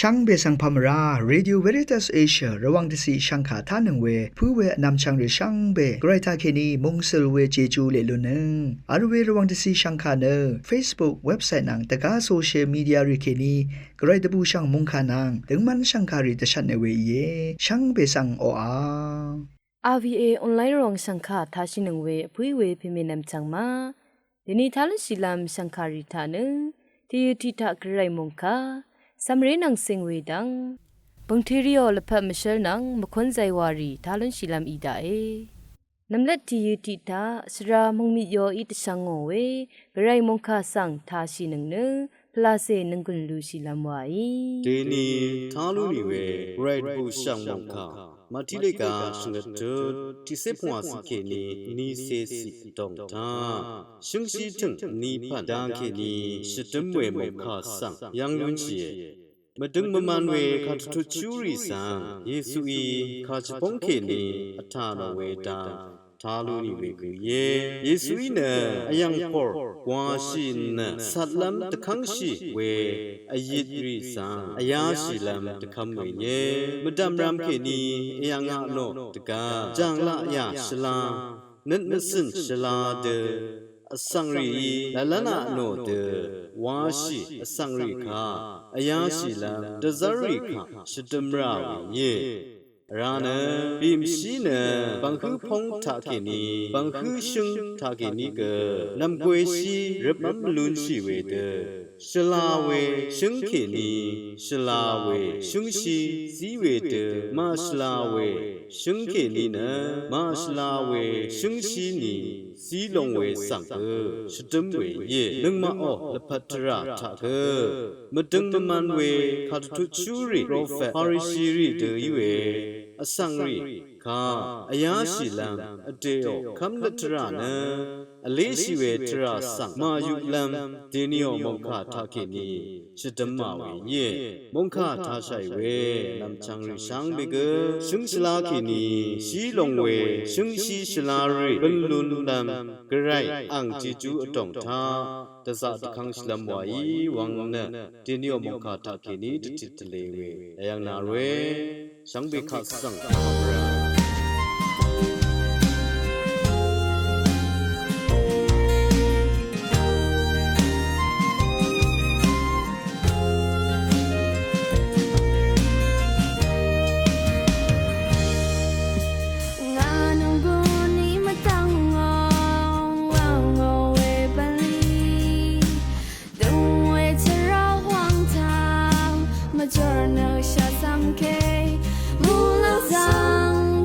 ช่างเบสังพามราเรดิโอเวริตัสเอเชียระวังที่สีช่างขาท่านึงเวผู้เวนำช่างหรือช่างเบไกรทาเคนีมงเซลเวเจจูเลลุนึงอาร์เวระวังที่สีช่างขาเนอ Facebook เว็บไซต์นังตะกาโซเชียลมีเดียริเคนีไกรตะบูช่างมงขานังถึงมันช่างขาริตชันเนเวเยช่างเบสังโออา RVA ออนไลน์รองช่างขาท่าชินึงเวผู้เวพิเมนำช่างมาเดนิทาลชิลามช่างขาริทานึงที่ทิตากรไรมงคาสำเร็จนังสิงเวดังบางทีเรียลและพัมเชลนังมคนใจวารีทาลุนชิลามอีดาเอนำเล็ดที่ทิตาสรามงมิโยอิตสังโงเวกรไรมงคาสังทาชินึงเนพลาเซนึงกุนลูชิลามวาอีเดนีทาลุนีเวไรบูช่างมงคามาที่เลกาสุนทรที่เสพหัวสิเคนีนีเซสิตองทาชงชีถึงนีพันดางเคนีชิดมเวมงคาสังยังลุนเชียมาดึงมามันเวคาทุชูริสังเยซูอีคาจปงเคนีอัฐานเวดาทาลุนีเวกุเยเยซูอีเนอยังพอวาชินเนสัตลัมตะคังชีเวอยิตริสังอยาชิลัมตะคัมเวเยมดัมรามเคนียังงะโนตะกาจังละยาชลานันนสินชลาเดอสังรีละละนะโนเดวาชิอสังรีคาอยาชิลัมดะซาริคาชิดมราเวเยรานะบิมชีนะบังคือพงทาเกนีบังคือชุงทาเกนีเกนำกวยชีรับมัมลุนชีเวเดชลาเวชุงเกนีชลาเวชุงชีซีเวเดมาชลาเวชุงเกนีนะมาชลาเวชุงชีนีสีลงเวสังเกชดมเวเยนึงมาออละพัทราทาเกมดึงมมันเวคาทุชูริโปรเฟตฮาริชีริเดยเวอสังรีคาอยาชิลัมอเตโอคัมลัตระนะอเลชิเวตระสังมายุลัมเดนิโอมงคาทาเคนีชิดมะเวเยมงคาทาไชเวนัมชังริชังเบเกชุงชลาเคนีชีลงเวชุงชีชลาริบลลุนลัมกระไรอังจิจูอตองทาตะซาตะคังชลัมวายีวังนะเดนิโอมงคาทาเคนีตติตเลเวยังนาเรสังเบคาสังคาราJournal 下三 K，木兰桑。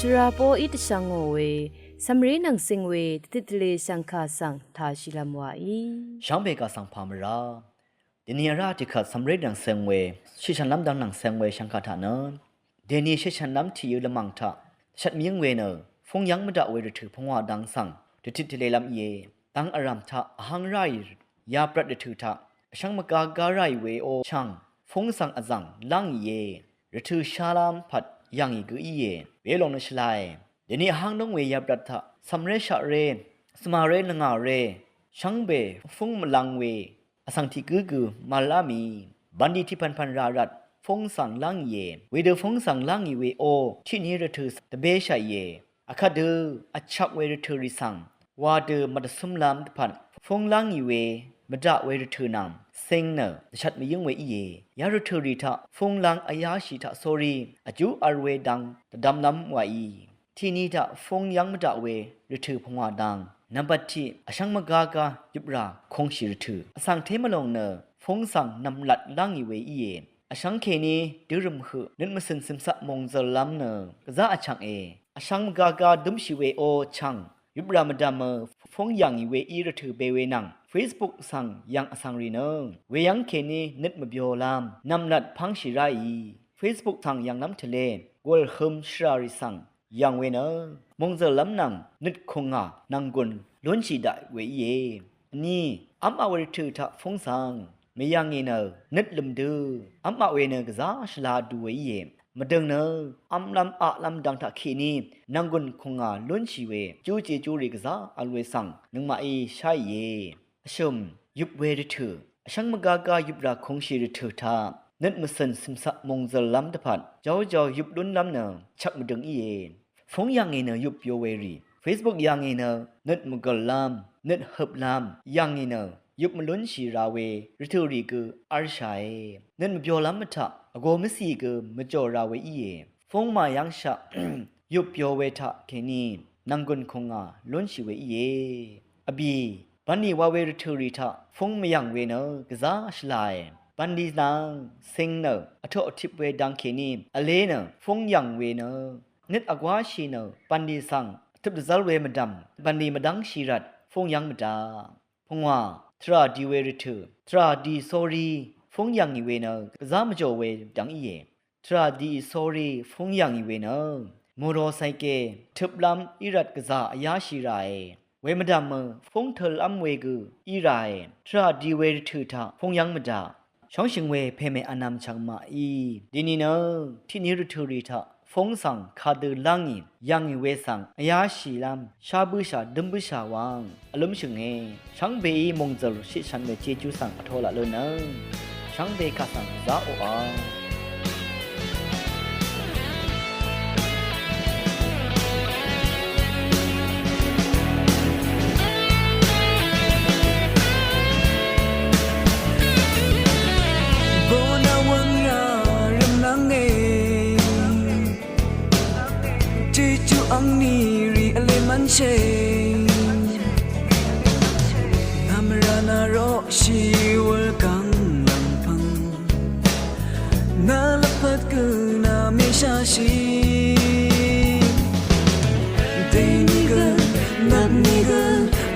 ชราโปอิตชังโงเวสัมรีนังสิงเวติตเลสังคาสังทาชิลามวาอีช่างเบกาสังพามราเดนียราติขัดสัมรีนังเซงเวชิชันน้ำดังนังเซงเวชังคาทานนเดนีชิชันน้ำที่ยูละมังทะชัดมียงเวเนฟงยังมดาเวรถือพงวาดังสังติตเลลำเยตั้งอารามทะหังไรยาปรัดถือทะช่างมกาการไรเวโอช่างฟงสังอจังลังเยรถือชาลามผัดยังอีกอีเยเวลงนชลายเดนี้หางน้องเวียบรัตถะสำเร็จชะเรสมาเรนงาเรช่างเบฟงมลังเวอสังทิกือมาลามีบันดีที่พันรารัดฟงสังลังเยเวเดฟงสังลังอีเวโอที่นี้ระถือตะเบชเยอคาเดอชักเวระถือริสังวาเดมัดสุมลามตพันฟงลังอีเวมดาเวระถือนำเซ็งเนชัดมียังเวอีเยยาระถือริทะฟงลังอายาชิทะโซรีอจูอาร์เวดังดำน้ำวาอีที่นี้ทะฟงยังมดาเวระถือพงวาดังนับบัดที่อช่างมกากายุบราคงชิรถือสังเทมลงเนฟงสังนำหลัดลังอีเวอีเยอช่างเคนีดืรมหือนั้นมาสินสิมสะมงเจลัมเนกะซาอช่างเออช่างมกากาดุมชิเวโอช่างยุบรามดามฟงยังอีเวอีระถือเบเวนัง Facebook สั่งยังอสังรีเนเวยังเคนีนึดมาเบียวลามนำหลัดพังชิไรอี Facebook สั่งยังน้ำทะเลกวลเฮิมชราริสั่งยังเวเนมงเจลัมนังนึดคงงานังกุนล้วนชีได้เวเยนี่อัมอาวริถือทะฟงสังไม่ยังเงเนนึดลมดืออัมอาวเวเนกะซาชลาดูเวเยมาดึงเนอัมลำอะลำดังทะขีนีนังกุนคงงาล้วนชีเวจูเจจูริกะซาอัลเวสังนึงมาอีใช่เยชมยุบเวริถือช่างมกากายุบราคงชีริถือทานึดมาสันสิมสะมงเจลัมตะพัดเจ้ายุบล้นลำเนชักมาดึงอีเยฟงยังเงเนยุบโยเวรี Facebook ยังเงเนนึดมกลามนึดหับลามยังเงเนยุบมาล้นชีราเวริถือรีกืออาร์ชัยนึดมาเบียวลำมะทะอโกมสีกือมาจ่อราเวอีเยฟงมายังชะ ยุบโยเวทะเคนีนังกุนคงงาล้นชีเวอีเยอบีบันนีวาเวรทูริทะฟงมยังเวเนกะซาชลายบันดีนางเซ็งเนอทอทิปเวดังเคนีอเลเนฟงยังเวเนนึดอากวาชีเนบันดีสังทิบซัลเวมดัมบันดีมดังชีรัดฟงยังมดาพงว่าทราดีเวรทูทราดีโซรีฟงยังอีเวเนกะซามจ่อเวดังอีเย ทราดีโซรีฟงยังอีเวเนมอโรไซเกทึบลำอิรัดกะซาอายาชิไรเวมดามฟงเทลอัมเวกืออีไรทราดีเวถือทาฟงยังมดาช่องชิงเวเพเมอนามชังมาอีดีนี่เนที่นิรุทูรีทาฟงสังคาดือลังอิยังอีเวสังอายาชิลำชาบุชาดึมบุชาวังอารมณ์ชิงเอช่างเบยมงจลชิชันเวเจจูสังอโทละเลยเนช่างเบกาสังซาโออาอังนีรีอเลมันเชนามรานาโรชีวลกังลังพังนาลพัดกือนาเมชาชีเดนิกนับนิก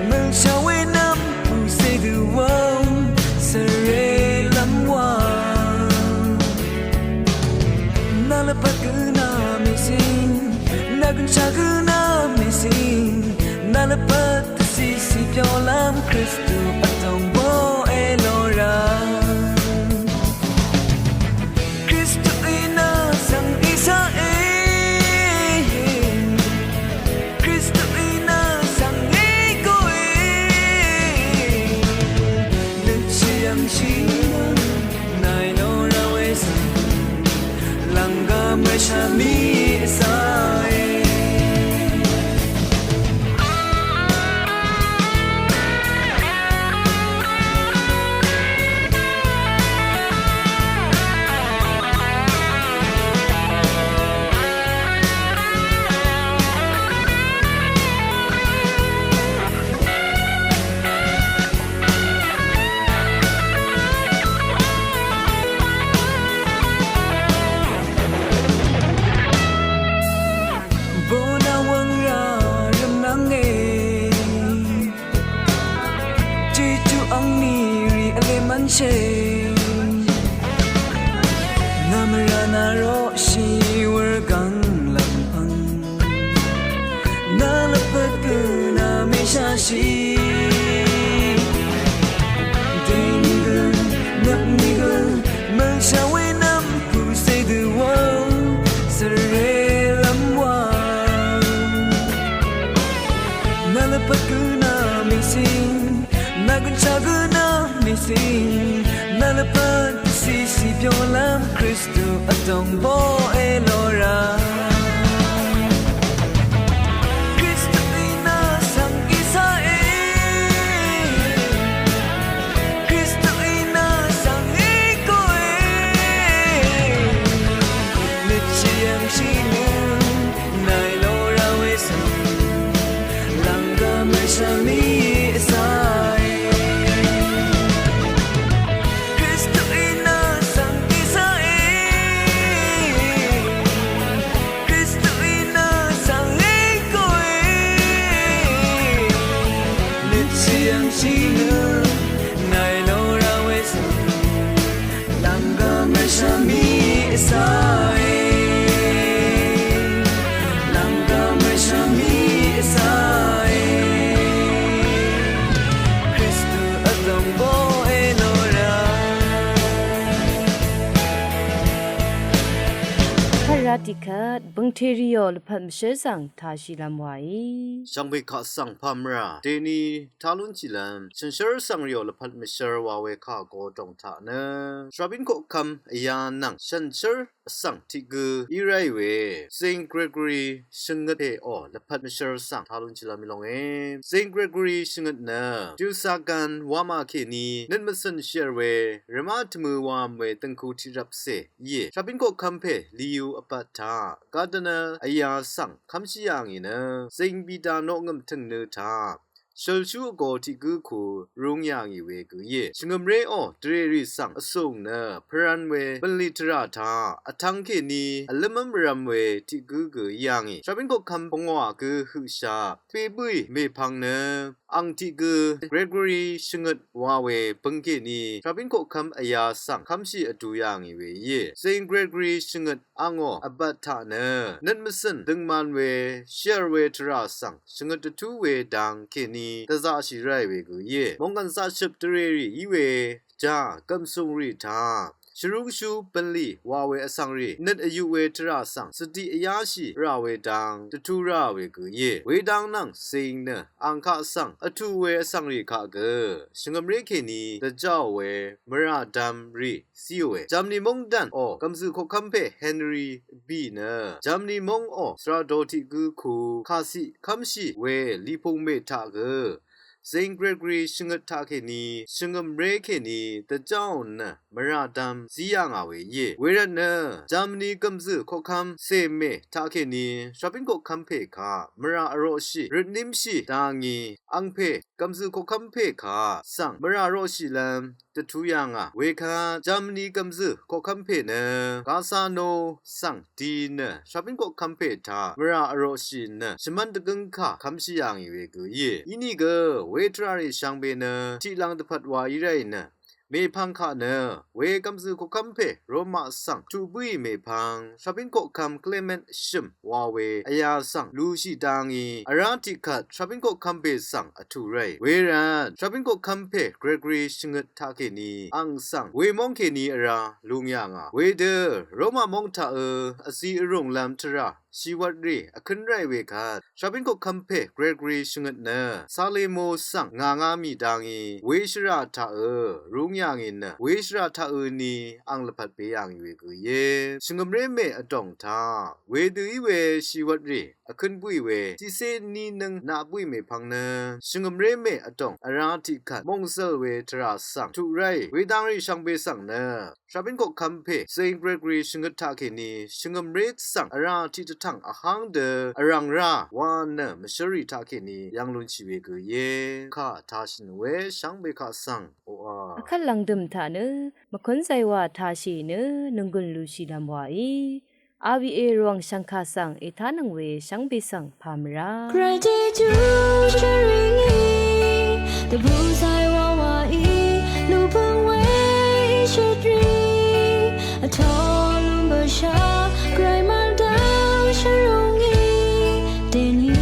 เมื่อชาเวนัมผู้เสดูว่าวสเรลำวานาลพัดกือนาเมซิงnagun chaguna missing nalapat si pyolam Christu atong bo elora Christu ina sang isa Christu ina sang ego luciam shin nai lora wesa langa mashami saiเชนามรานาโรชีวรกังลำพังนาลพัดกือนาเมชาชีเดนิกนับนิกเมื่อชาเวนัมผู้เสดูว่าวสเรลำวานาลพัดกือนาเมซิงนากุนชากือนาเมซิงnalapat si pyolam Christu atong bo elora Christu ina sang isa Christu ina sang ego Nichiyam shinu nai lora wesa langa mashami saiติคัดบังเทริโอลพัมเชสังทาชิลามวายช่างเบคาสังพามราเดนีทาลุนจิลัมฉันเชื่อสังเรียวละพัดมิเชอร์วาเวคาโกจงทานะชราบินโกคัมยานังฉันเชื่อสังที่กืออีไรเวเซนเกรกรีชิงเกตโอละพัดมิเชอร์สังทาลุนจิลามิลงเอเซนเกรกรีชิงเกตนะจูซากันวามาเคนีนันมัสันเชอร์เวเรมาตมือวามเวตังคูที่รับเสเย่ชราบินโกคัมเพลิวอปัตตากาดนะอายาสังคำชิยังอีนะเซนบิดาโนงมถึงเนทา ရှယ်ရှုအကောတီကူခုရုံးယာငီဝေကူယေရှင်ငမရေအောဒရေရီဆန်အစုံနဖရန်ဝေပလီထရာသာအထန်းခေနီအလမမ်ရမ်ဝေတီကူကူယာငီရှပင်ကိုခမ်ပုံဝါကူဟုရှာဖေပွိမေဖန်းနအန်တီကူဂရေဂရီရှင်ငတ်ဝါဝေပန်ကေနီရှပင်ကိုခမ်အယာဆန်ခမ်ရှိအတူယာငီဝေယေစိန်ဂရေဂရီရှင်ငတ်အငောအဘတ်ထနနတ်မစန်ဒင်မန်ဝေရှယ်ဝေထရာဆန်ရှင်ငတ်တူဝေဒန်ခေနီတဇာရှိရိုင်ဝေကူယေမုန်ကန်စာရှပ်တရေရီဤဝေဂျာကမ်ဆုံရီသာရှရုရှုပန်လီဝါဝေအဆောင်ရီနတ်အယူဝေထရာဆန်စတိအယာရှိရဝေတန်တထူရဝေကူယေဝေတန်နန်စိန်နအန်ခအဆောင်အထူဝေအဆောင်ရီခကရှင်ငမရိခေနီတကြောဝေမရဒမ်ရီစီယိုဝေဂျမ်နီမုန်ဒန်အောကမ်စုခိုခမ်ဖေဟန်နရီဘီနဂျမ်နီမုန်အောစရာဒိုတီကူခုခါစီခမ်ရှိဝေလီဖုံမေထကဇိန်ဂရဂရီရှင်ငတ်တာခေနီရှင်ငမရေခေနီတကြောင်းနမရဒမ်ဇီယာငါဝေယေဝေရနဂျာမနီကမ်စုခိုခမ်စေမေတာခေနီရှပင်ကိုခမ်ဖေခာမရအရောရှိရနင်းရှိတာငီအန်ဖေကမ်စုခိုခမ်ဖေခာဆန်မရရောရှိလမ်တထူးယာငါဝေခါဂျာမနီကမ်စုခိုခမ်ဖေနဂါဆာနိုဆန်ဒီနရှပင်ကိုခမ်ဖေတာမရအရောရှိနရှမန်တကန်ခခမ်ရှိယာငီဝေကူယေဤနီကဝေထရာရီရှန်ဘေနတီလန်တဖတ်ဝါဤရိုင်နမေဖန်ခနဝေကမ်စုကိုကမ်ဖေရိုမာဆန်တူပွိမေဖန်ရှပင်ကိုကမ်ကလေမန့်ရှမ်ဝါဝေအယာဆန်လူရှိတာငီအရာတိခတ်ရှပင်ကိုကမ်ဖေဆန်အထူရိုင်ဝေရန်ရှပင်ကိုကမ်ဖေဂရေဂရီရှင်ငတ်တာကေနီအန်ဆန်ဝေမုန်ကေနီအရာလူမြငါဝေဒရိုမာမုန်တာအစီအရုံလမ်ထရာชีวัดรีอคันไรเวคาชาบินก็คัมเพเกรกรีชงดนะซาเลโมสังงามีดางีเวชราทารุงยางอินนะเวชราทานีอังลพัดเปยังเวกุเยชงมเรเมอตองทาเวดุอีเวชีวัดรีอคันปุยเวจิเซนีนึงนาปุยเมพังนะชงมเรเมอตองอาราติคันมงเซเวทราสังทุไรเวดังรีชังเบสังนะชาบินก็คัมเพเซงเกรกรีชงดทาเคนีชงมเรสังอาราติทังอาหังเดอรังราวานมชริทาเคนียังลุนชีเวกุเยข้าทาชินเวชังเบคาสังโออาအခက်လန်ဒမ်ထာနမခွန်းဆိုင်ဝါထားရှိနငွန်းလူရှိလမ်ဝါဤ RVA ရောင်ရှန်ခါဆန်အထာနငဝေရှန်ပိဆန်ဖာမရာ Gratitude sharing the blue side wa lu pang we shadri a tall basha gray man down sharungi deni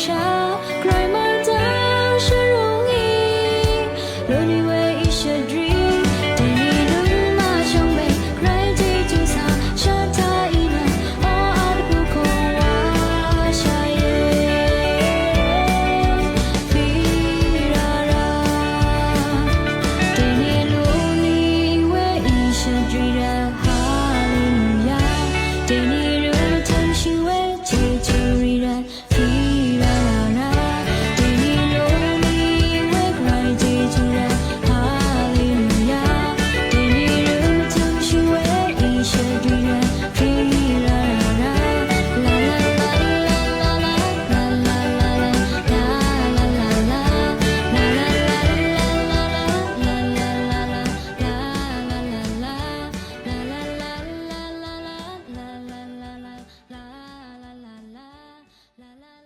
ရှာ